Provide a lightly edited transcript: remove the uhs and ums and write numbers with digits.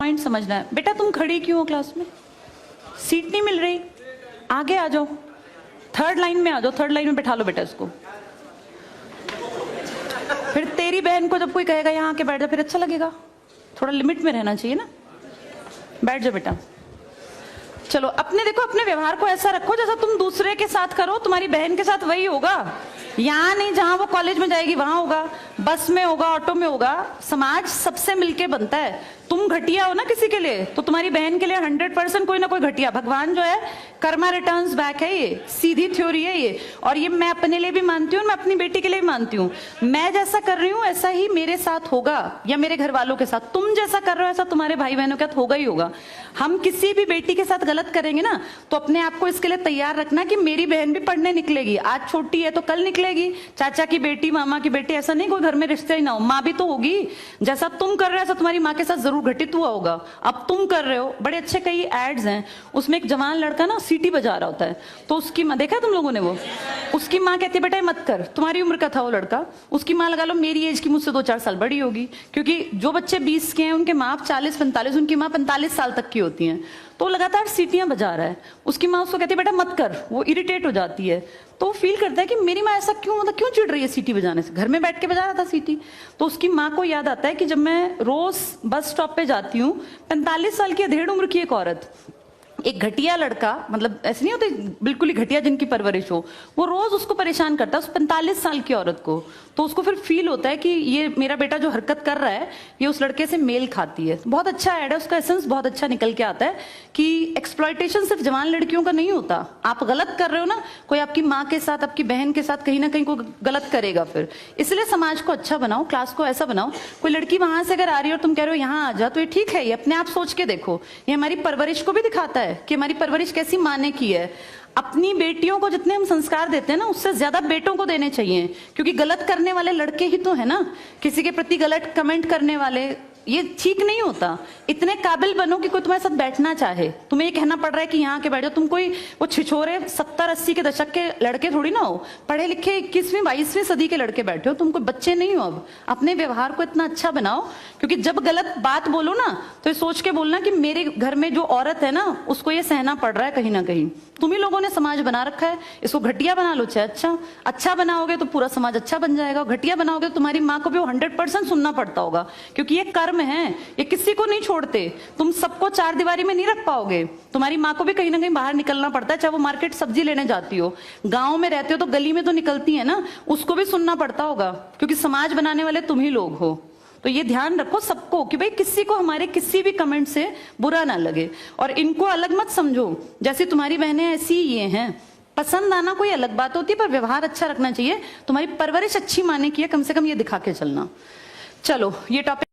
Point समझना है। बेटा तुम खड़ी क्यों हो क्लास में? सीट नहीं मिल रही, आगे आ जाओ, थर्ड लाइन में आ जाओ, थर्ड लाइन में बैठा लो बेटा इसको। फिर तेरी बहन को जब कोई कहेगा यहाँ आके बैठ जा, फिर अच्छा लगेगा? थोड़ा लिमिट में रहना चाहिए ना। बैठ जाओ बेटा। चलो अपने देखो, अपने व्यवहार को ऐसा रखो जैसा तुम दूसरे के साथ करो, तुम्हारी बहन के साथ वही होगा। यहाँ नहीं, जहां वो कॉलेज में जाएगी वहां होगा, बस में होगा, ऑटो में होगा। समाज सबसे मिलके बनता है। तुम घटिया हो ना किसी के लिए, तो तुम्हारी बहन के लिए 100% कोई ना कोई घटिया। भगवान जो है कर्मा रिटर्न्स बैक है, ये सीधी थ्योरी है ये। और ये मैं अपने लिए भी मानती हूँ, मैं अपनी बेटी के लिए भी मानती हूँ। मैं जैसा कर रही हूँ ऐसा ही मेरे साथ होगा, या मेरे घर वालों के साथ। तुम जैसा कर रहे हो ऐसा तुम्हारे भाई बहनों के साथ होगा ही होगा। हम किसी भी बेटी के साथ गलत करेंगे ना, तो अपने आप को इसके लिए तैयार रखना कि मेरी बहन भी पढ़ने निकलेगी। आज छोटी है तो कल निकलेगी। चाचा की बेटी, मामा की बेटी, ऐसा नहीं कोई घर में रिश्ते ही ना हो, माँ भी तो होगी। जैसा तुम कर रहे हो ऐसा तुम्हारी माँ के साथ जरूर घटित हुआ होगा। अब तुम कर रहे हो। बड़े अच्छे कई एड्स हैं, उसमें एक जवान लड़का ना सीटी बजा रहा होता है, तो उसकी माँ, देखा तुम लोगों ने वो, उसकी माँ कहती है बेटा मत कर। तुम्हारी उम्र का था वो लड़का, उसकी माँ लगा लो मेरी एज की, मुझसे 2-4 साल बड़ी होगी, क्योंकि जो बच्चे 20 के हैं उनके माँ 40-45, उनकी माँ 45 साल तक की होती हैं। तो लगातार सीटियां बजा रहा है। उसकी माँ उसको कहती है बेटा मत कर, वो इरिटेट हो जाती है। तो फील करता है कि मेरी माँ ऐसा क्यों, मतलब क्यों चिढ़ रही है सीटी बजाने से, घर में बैठ के बजा रहा था सीटी। तो उसकी माँ को याद आता है कि जब मैं रोज बस स्टॉप पे जाती हूँ, 45 साल की अधेड़ उम्र की एक औरत, एक घटिया लड़का, मतलब ऐसे नहीं होते बिल्कुल ही घटिया जिनकी परवरिश हो, वो रोज उसको परेशान करता है, उस 45 साल की औरत को। तो उसको फिर फील होता है कि ये मेरा बेटा जो हरकत कर रहा है ये उस लड़के से मेल खाती है। बहुत अच्छा ऐड है, उसका एसेंस बहुत अच्छा निकल के आता है कि एक्सप्लॉयटेशन सिर्फ जवान लड़कियों का नहीं होता। आप गलत कर रहे हो ना, कोई आपकी माँ के साथ, आपकी बहन के साथ कहीं ना कहीं कोई गलत करेगा फिर। इसलिए समाज को अच्छा बनाओ, क्लास को ऐसा बनाओ, कोई लड़की वहां से अगर आ रही है और तुम कह रहे हो यहाँ आ जा, तो ये ठीक है। ये अपने आप सोच के देखो, ये हमारी परवरिश को भी दिखाता है कि हमारी परवरिश कैसी माँ ने की है। अपनी बेटियों को जितने हम संस्कार देते हैं ना, उससे ज्यादा बेटों को देने चाहिए, क्योंकि गलत करने वाले लड़के ही तो है ना, किसी के प्रति गलत कमेंट करने वाले। ये ठीक नहीं होता। इतने काबिल बनो कि कोई तुम्हारे साथ बैठना चाहे। तुम्हें ये कहना पड़ रहा है कि यहाँ के बैठ जाओ, तुम कोई वो छिछोरे 70-80 के दशक के लड़के थोड़ी ना हो, पढ़े लिखे 21वीं-22वीं सदी के लड़के बैठे हो। तुम कोई बच्चे नहीं हो। अब अपने व्यवहार को इतना अच्छा बनाओ, क्योंकि जब गलत बात बोलो ना तो ये सोच के बोलना कि मेरे घर में जो औरत है ना उसको ये सहना पड़ रहा है कहीं ना कहीं। तुम ही लोगों ने समाज बना रखा है, इसको घटिया बना लो चाहे अच्छा बनाओगे तो पूरा समाज अच्छा बन जाएगा। घटिया बनाओगे तो तुम्हारी माँ को भी 100% सुनना पड़ता होगा, क्योंकि ये कर्म है, ये किसी को नहीं छोड़ते। तुम सबको चार दीवारी में नहीं रख पाओगे। तुम्हारी माँ को भी कहीं ना कहीं बाहर निकलना पड़ता है, चाहे वो मार्केट सब्जी लेने जाती हो, गांव में रहते हो तो गली में तो निकलती है ना, उसको भी सुनना पड़ता होगा, क्योंकि समाज बनाने वाले तुम ही लोग हो। तो ये ध्यान रखो सबको कि भाई किसी को हमारे किसी भी कमेंट से बुरा ना लगे, और इनको अलग मत समझो। जैसे तुम्हारी बहनें ऐसी ये हैं, पसंद आना कोई अलग बात होती है, पर व्यवहार अच्छा रखना चाहिए। तुम्हारी परवरिश अच्छी माने की है, कम से कम ये दिखा के चलना। चलो ये टॉपिक